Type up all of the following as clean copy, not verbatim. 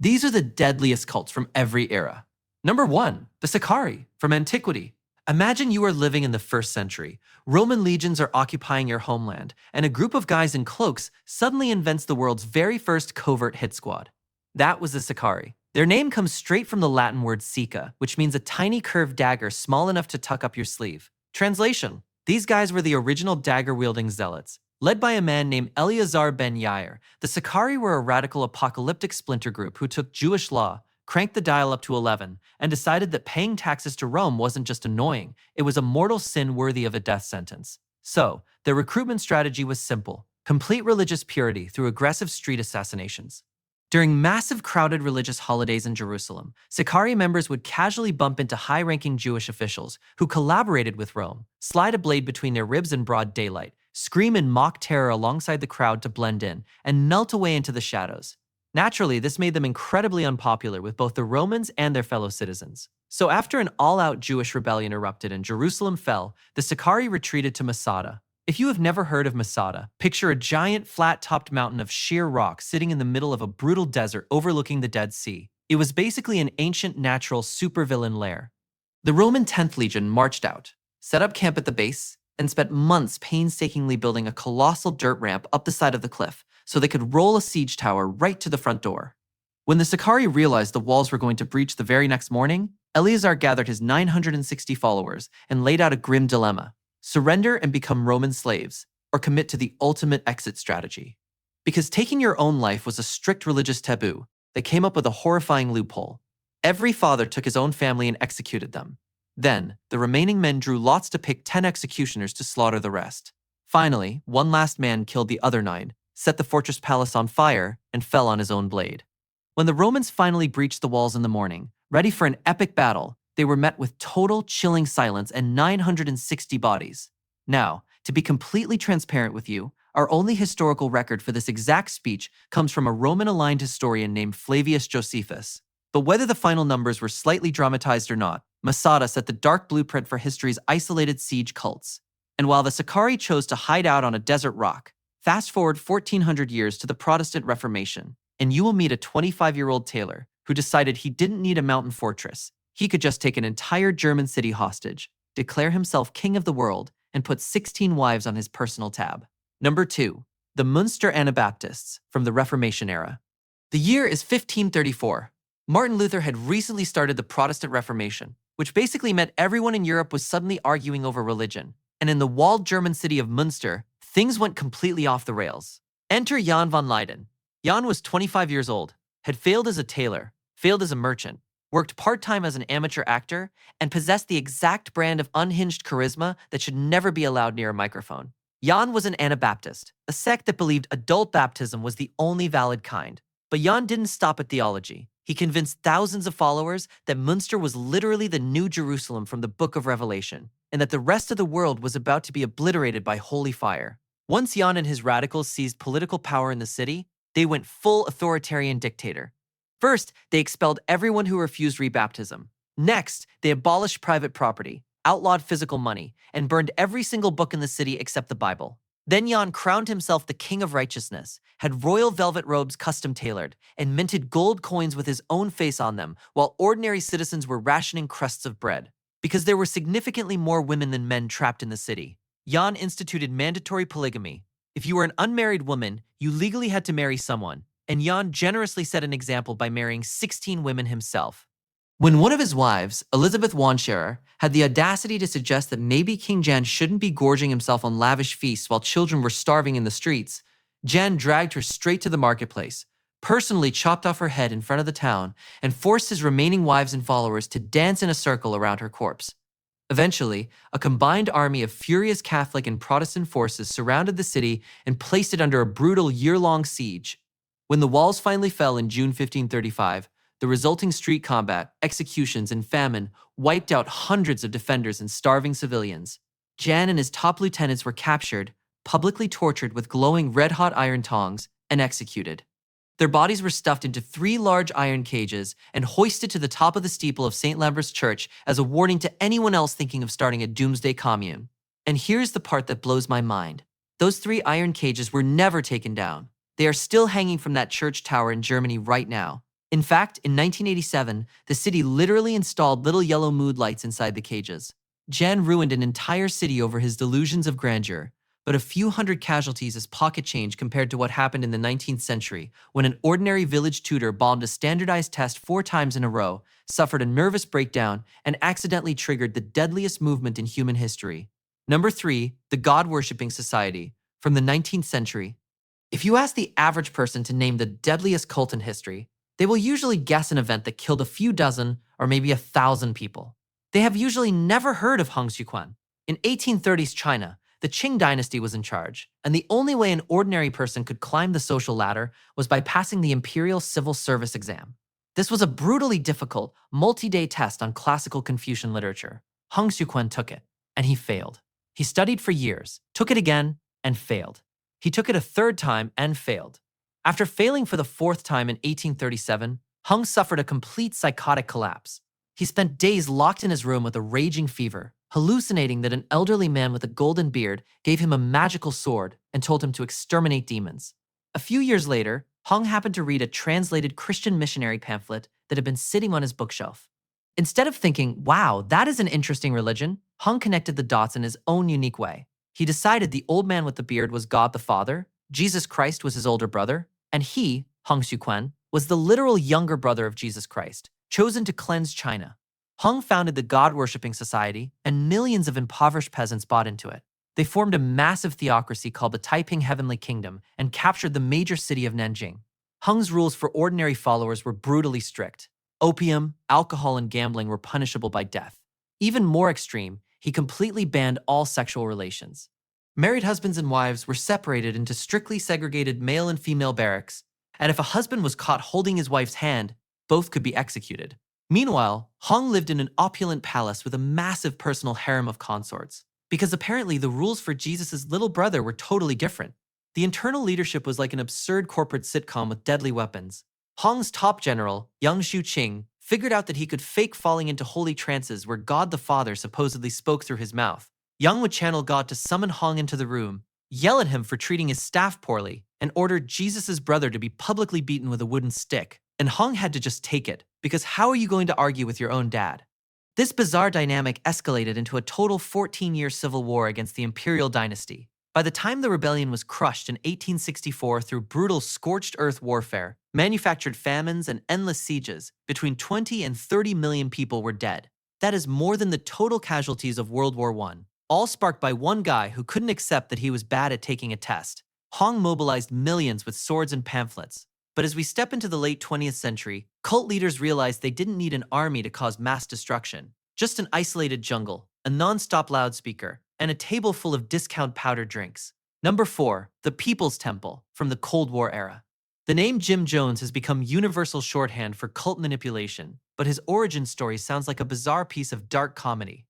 These are the deadliest cults from every era. Number 1, the Sicarii, from antiquity. Imagine you are living in the 1st century. Roman legions are occupying your homeland, and a group of guys in cloaks suddenly invents the world's very first covert hit squad. That was the Sicarii. Their name comes straight from the Latin word sica, which means a tiny curved dagger small enough to tuck up your sleeve. Translation: these guys were the original dagger-wielding zealots. Led by a man named Eleazar ben Yair, the Sicarii were a radical apocalyptic splinter group who took Jewish law, cranked the dial up to 11, and decided that paying taxes to Rome wasn't just annoying, it was a mortal sin worthy of a death sentence. So, their recruitment strategy was simple: complete religious purity through aggressive street assassinations. During massive crowded religious holidays in Jerusalem, Sicarii members would casually bump into high-ranking Jewish officials who collaborated with Rome, slide a blade between their ribs in broad daylight, scream in mock terror alongside the crowd to blend in, and melt away into the shadows. Naturally, this made them incredibly unpopular with both the Romans and their fellow citizens. So after an all-out Jewish rebellion erupted and Jerusalem fell, the Sicarii retreated to Masada. If you have never heard of Masada, picture a giant flat-topped mountain of sheer rock sitting in the middle of a brutal desert overlooking the Dead Sea. It was basically an ancient natural supervillain lair. The Roman 10th Legion marched out, set up camp at the base, and spent months painstakingly building a colossal dirt ramp up the side of the cliff so they could roll a siege tower right to the front door. When the Sicarii realized the walls were going to breach the very next morning, Eleazar gathered his 960 followers and laid out a grim dilemma: surrender and become Roman slaves, or commit to the ultimate exit strategy. Because taking your own life was a strict religious taboo, they came up with a horrifying loophole. Every father took his own family and executed them. Then, the remaining men drew lots to pick 10 executioners to slaughter the rest. Finally, one last man killed the other 9, set the fortress palace on fire, and fell on his own blade. When the Romans finally breached the walls in the morning, ready for an epic battle, they were met with total chilling silence and 960 bodies. Now, to be completely transparent with you, our only historical record for this exact speech comes from a Roman-aligned historian named Flavius Josephus. But whether the final numbers were slightly dramatized or not, Masada set the dark blueprint for history's isolated siege cults. And while the Sicarii chose to hide out on a desert rock, fast forward 1400 years to the Protestant Reformation, and you will meet a 25-year-old tailor who decided he didn't need a mountain fortress. He could just take an entire German city hostage, declare himself king of the world, and put 16 wives on his personal tab. Number 2. The Munster Anabaptists, from the Reformation era. The year is 1534. Martin Luther had recently started the Protestant Reformation, which basically meant everyone in Europe was suddenly arguing over religion. And in the walled German city of Munster, things went completely off the rails. Enter Jan van Leyden. Jan was 25 years old, had failed as a tailor, failed as a merchant, worked part-time as an amateur actor, and possessed the exact brand of unhinged charisma that should never be allowed near a microphone. Jan was an Anabaptist, a sect that believed adult baptism was the only valid kind. But Jan didn't stop at theology. He convinced thousands of followers that Munster was literally the New Jerusalem from the Book of Revelation, and that the rest of the world was about to be obliterated by holy fire. Once Jan and his radicals seized political power in the city, they went full authoritarian dictator. First, they expelled everyone who refused rebaptism. Next, they abolished private property, outlawed physical money, and burned every single book in the city except the Bible. Then Jan crowned himself the King of Righteousness, had royal velvet robes custom tailored, and minted gold coins with his own face on them, while ordinary citizens were rationing crusts of bread. Because there were significantly more women than men trapped in the city, Jan instituted mandatory polygamy. If you were an unmarried woman, you legally had to marry someone, and Jan generously set an example by marrying 16 women himself. When one of his wives, Elizabeth Wandsharer, had the audacity to suggest that maybe King Jan shouldn't be gorging himself on lavish feasts while children were starving in the streets, Jan dragged her straight to the marketplace, personally chopped off her head in front of the town, and forced his remaining wives and followers to dance in a circle around her corpse. Eventually, a combined army of furious Catholic and Protestant forces surrounded the city and placed it under a brutal year-long siege. When the walls finally fell in June 1535, the resulting street combat, executions, and famine wiped out hundreds of defenders and starving civilians. Jan and his top lieutenants were captured, publicly tortured with glowing red-hot iron tongs, and executed. Their bodies were stuffed into 3 large iron cages and hoisted to the top of the steeple of St. Lambert's Church as a warning to anyone else thinking of starting a doomsday commune. And here's the part that blows my mind. Those 3 iron cages were never taken down. They are still hanging from that church tower in Germany right now. In fact, in 1987, the city literally installed little yellow mood lights inside the cages. Jan ruined an entire city over his delusions of grandeur, but a few hundred casualties is pocket change compared to what happened in the 19th century when an ordinary village tutor bombed a standardized test 4 times in a row, suffered a nervous breakdown, and accidentally triggered the deadliest movement in human history. Number 3, the God-worshipping society, from the 19th century. If you ask the average person to name the deadliest cult in history, they will usually guess an event that killed a few dozen or maybe 1,000 people. They have usually never heard of Hong Xiuquan. In 1830s China, the Qing dynasty was in charge, and the only way an ordinary person could climb the social ladder was by passing the imperial civil service exam. This was a brutally difficult, multi-day test on classical Confucian literature. Hong Xiuquan took it, and he failed. He studied for years, took it again, and failed. He took it a 3rd time and failed. After failing for the 4th time in 1837, Hung suffered a complete psychotic collapse. He spent days locked in his room with a raging fever, hallucinating that an elderly man with a golden beard gave him a magical sword and told him to exterminate demons. A few years later, Hung happened to read a translated Christian missionary pamphlet that had been sitting on his bookshelf. Instead of thinking, wow, that is an interesting religion, Hung connected the dots in his own unique way. He decided the old man with the beard was God the Father, Jesus Christ was his older brother, and he, Hong Xiuquan, was the literal younger brother of Jesus Christ, chosen to cleanse China. Hung founded the God-worshipping society, and millions of impoverished peasants bought into it. They formed a massive theocracy called the Taiping Heavenly Kingdom and captured the major city of Nanjing. Hung's rules for ordinary followers were brutally strict. Opium, alcohol, and gambling were punishable by death. Even more extreme, he completely banned all sexual relations. Married husbands and wives were separated into strictly segregated male and female barracks, and if a husband was caught holding his wife's hand, both could be executed. Meanwhile, Hong lived in an opulent palace with a massive personal harem of consorts, because apparently the rules for Jesus' little brother were totally different. The internal leadership was like an absurd corporate sitcom with deadly weapons. Hong's top general, Yang Shuqing, figured out that he could fake falling into holy trances where God the Father supposedly spoke through his mouth. Yang would channel God to summon Hong into the room, yell at him for treating his staff poorly, and order Jesus' brother to be publicly beaten with a wooden stick. And Hong had to just take it, because how are you going to argue with your own dad? This bizarre dynamic escalated into a total 14-year civil war against the imperial dynasty. By the time the rebellion was crushed in 1864 through brutal scorched earth warfare, manufactured famines, and endless sieges, between 20 and 30 million people were dead. That is more than the total casualties of World War I, all sparked by one guy who couldn't accept that he was bad at taking a test. Hong mobilized millions with swords and pamphlets. But as we step into the late 20th century, cult leaders realized they didn't need an army to cause mass destruction. Just an isolated jungle, a non-stop loudspeaker, and a table full of discount powdered drinks. Number 4, the People's Temple, from the Cold War era. The name Jim Jones has become universal shorthand for cult manipulation, but his origin story sounds like a bizarre piece of dark comedy.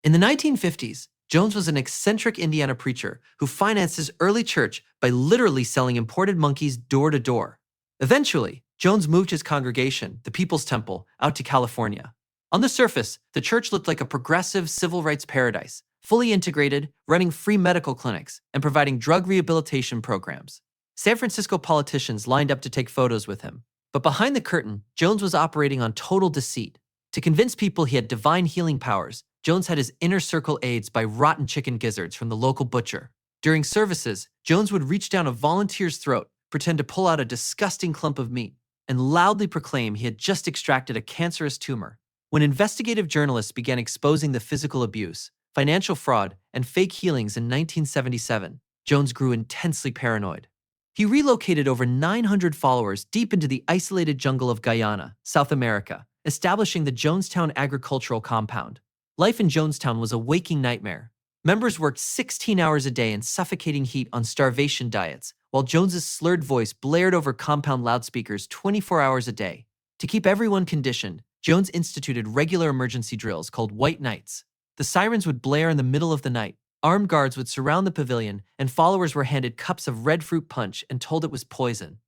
In the 1950s, Jones was an eccentric Indiana preacher who financed his early church by literally selling imported monkeys door to door. Eventually, Jones moved his congregation, the People's Temple, out to California. On the surface, the church looked like a progressive civil rights paradise, fully integrated, running free medical clinics, and providing drug rehabilitation programs. San Francisco politicians lined up to take photos with him. But behind the curtain, Jones was operating on total deceit. To convince people he had divine healing powers, Jones had his inner circle aids buy rotten chicken gizzards from the local butcher. During services, Jones would reach down a volunteer's throat, pretend to pull out a disgusting clump of meat, and loudly proclaim he had just extracted a cancerous tumor. When investigative journalists began exposing the physical abuse, financial fraud, and fake healings in 1977, Jones grew intensely paranoid. He relocated over 900 followers deep into the isolated jungle of Guyana, South America, establishing the Jonestown Agricultural Compound. Life in Jonestown was a waking nightmare. Members worked 16 hours a day in suffocating heat on starvation diets, while Jones's slurred voice blared over compound loudspeakers 24 hours a day. To keep everyone conditioned, Jones instituted regular emergency drills called White Nights. The sirens would blare in the middle of the night, armed guards would surround the pavilion, and followers were handed cups of red fruit punch and told it was poison.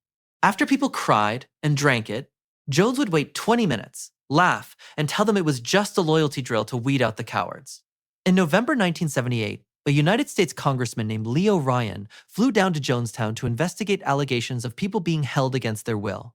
After people cried and drank it, Jones would wait 20 minutes, laugh, and tell them it was just a loyalty drill to weed out the cowards. In November 1978, a United States congressman named Leo Ryan flew down to Jonestown to investigate allegations of people being held against their will.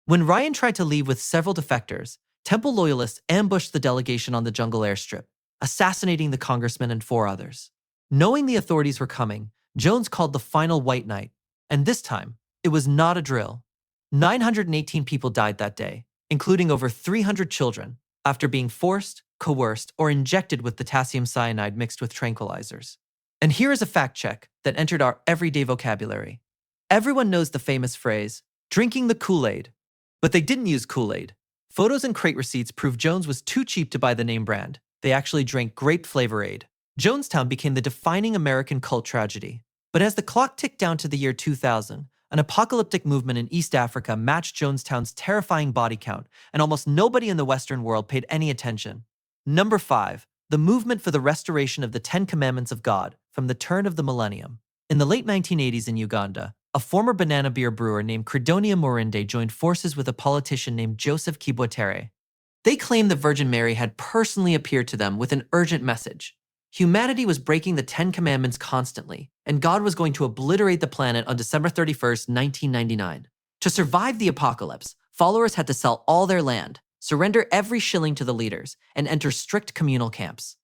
When Ryan tried to leave with several defectors, Temple loyalists ambushed the delegation on the jungle airstrip, assassinating the congressman and 4 others. Knowing the authorities were coming, Jones called the final white night, and this time, it was not a drill. 918 people died that day, including over 300 children, after being forced, coerced, or injected with potassium cyanide mixed with tranquilizers. And here is a fact check that entered our everyday vocabulary. Everyone knows the famous phrase, drinking the Kool-Aid. But they didn't use Kool-Aid. Photos and crate receipts prove Jones was too cheap to buy the name brand. They actually drank grape flavor aid. Jonestown became the defining American cult tragedy. But as the clock ticked down to the year 2000, an apocalyptic movement in East Africa matched Jonestown's terrifying body count, and almost nobody in the Western world paid any attention. Number 5. The movement for the restoration of the 10 Commandments of God from the turn of the millennium. In the late 1980s in Uganda, a former banana beer brewer named Credonia Morinde joined forces with a politician named Joseph Kibwetere. They claimed the Virgin Mary had personally appeared to them with an urgent message. Humanity was breaking the 10 Commandments constantly, and God was going to obliterate the planet on December 31st, 1999. To survive the apocalypse, followers had to sell all their land, surrender every shilling to the leaders, and enter strict communal camps.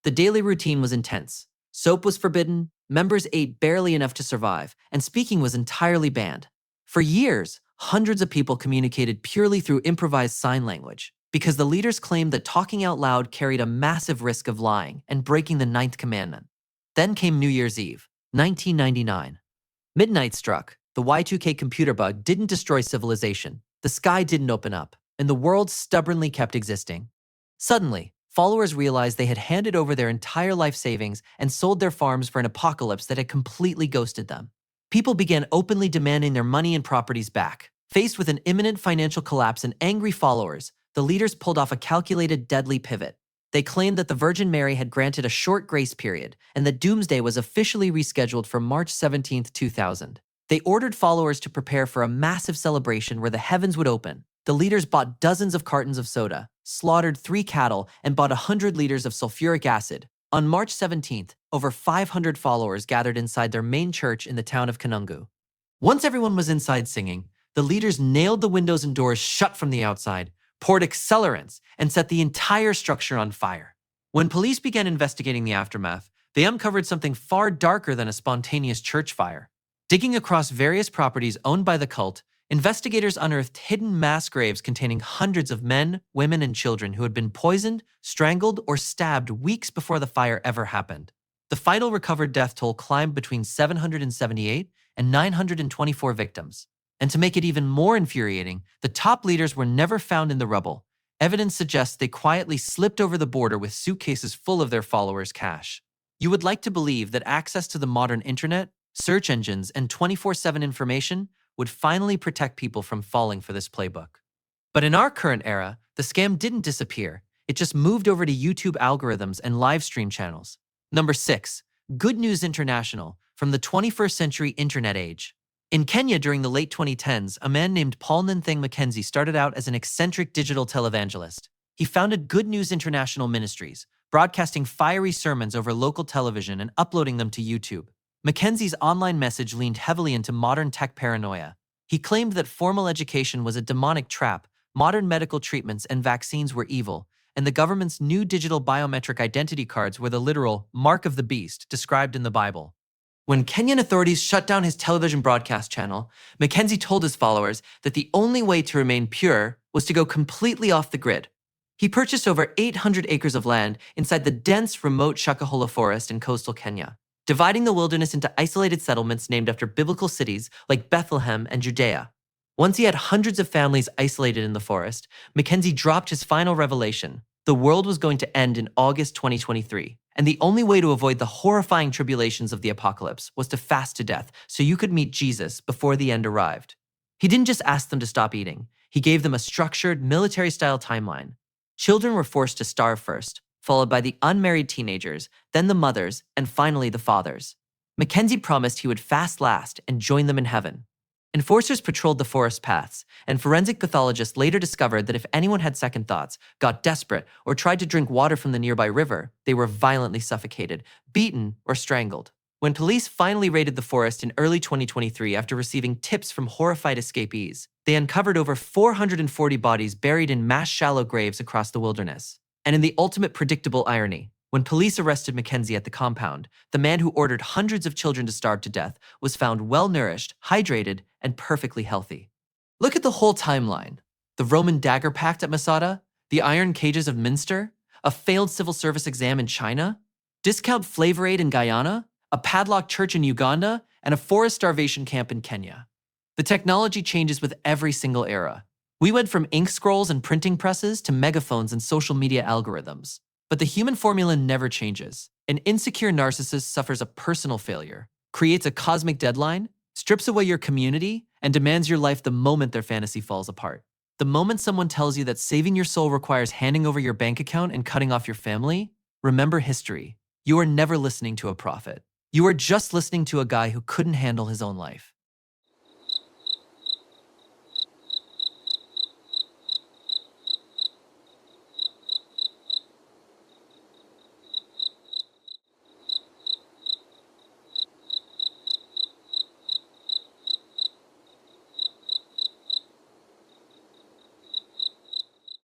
The daily routine was intense. Soap was forbidden, members ate barely enough to survive, and speaking was entirely banned. For years, hundreds of people communicated purely through improvised sign language, because the leaders claimed that talking out loud carried a massive risk of lying and breaking the 9th commandment. Then came New Year's Eve, 1999. Midnight struck. The Y2K computer bug didn't destroy civilization, the sky didn't open up, and the world stubbornly kept existing. Suddenly, followers realized they had handed over their entire life savings and sold their farms for an apocalypse that had completely ghosted them. People began openly demanding their money and properties back. Faced with an imminent financial collapse and angry followers, the leaders pulled off a calculated, deadly pivot. They claimed that the Virgin Mary had granted a short grace period and that Doomsday was officially rescheduled for March 17, 2000. They ordered followers to prepare for a massive celebration where the heavens would open. The leaders bought dozens of cartons of soda, slaughtered 3 cattle, and bought 100 liters of sulfuric acid. On March 17th, over 500 followers gathered inside their main church in the town of Kanungu. Once everyone was inside singing, the leaders nailed the windows and doors shut from the outside, poured accelerants, and set the entire structure on fire. When police began investigating the aftermath, they uncovered something far darker than a spontaneous church fire. Digging across various properties owned by the cult, investigators unearthed hidden mass graves containing hundreds of men, women, and children who had been poisoned, strangled, or stabbed weeks before the fire ever happened. The final recovered death toll climbed between 778 and 924 victims. And to make it even more infuriating, the top leaders were never found in the rubble. Evidence suggests they quietly slipped over the border with suitcases full of their followers' cash. You would like to believe that access to the modern internet, search engines, and 24/7 information would finally protect people from falling for this playbook. But in our current era, the scam didn't disappear. It just moved over to YouTube algorithms and live stream channels. Number 6. Good News International, from the 21st century internet age. In Kenya during the late 2010s, a man named Paul Ntheng Mackenzie started out as an eccentric digital televangelist. He founded Good News International Ministries, broadcasting fiery sermons over local television and uploading them to YouTube. Mackenzie's online message leaned heavily into modern tech paranoia. He claimed that formal education was a demonic trap, modern medical treatments and vaccines were evil, and the government's new digital biometric identity cards were the literal mark of the beast described in the Bible. When Kenyan authorities shut down his television broadcast channel, Mackenzie told his followers that the only way to remain pure was to go completely off the grid. He purchased over 800 acres of land inside the dense, remote Shakahola forest in coastal Kenya, dividing the wilderness into isolated settlements named after biblical cities like Bethlehem and Judea. Once he had hundreds of families isolated in the forest, Mackenzie dropped his final revelation. The world was going to end in August 2023, and the only way to avoid the horrifying tribulations of the apocalypse was to fast to death so you could meet Jesus before the end arrived. He didn't just ask them to stop eating. He gave them a structured, military-style timeline. Children were forced to starve first, followed by the unmarried teenagers, then the mothers, and finally the fathers. Mackenzie promised he would fast last and join them in heaven. Enforcers patrolled the forest paths, and forensic pathologists later discovered that if anyone had second thoughts, got desperate, or tried to drink water from the nearby river, they were violently suffocated, beaten, or strangled. When police finally raided the forest in early 2023 after receiving tips from horrified escapees, They uncovered over 440 bodies buried in mass shallow graves across the wilderness. And in the ultimate predictable irony, when police arrested Mackenzie at the compound, the man who ordered hundreds of children to starve to death was found well-nourished, hydrated, and perfectly healthy. Look at the whole timeline. The Roman dagger pact at Masada, the iron cages of Minster, a failed civil service exam in China, discount Flavor Aid in Guyana, a padlocked church in Uganda, and a forest starvation camp in Kenya. The technology changes with every single era. We went from ink scrolls and printing presses to megaphones and social media algorithms. But the human formula never changes. An insecure narcissist suffers a personal failure, creates a cosmic deadline, strips away your community, and demands your life the moment their fantasy falls apart. The moment someone tells you that saving your soul requires handing over your bank account and cutting off your family, remember history. You are never listening to a prophet. You are just listening to a guy who couldn't handle his own life.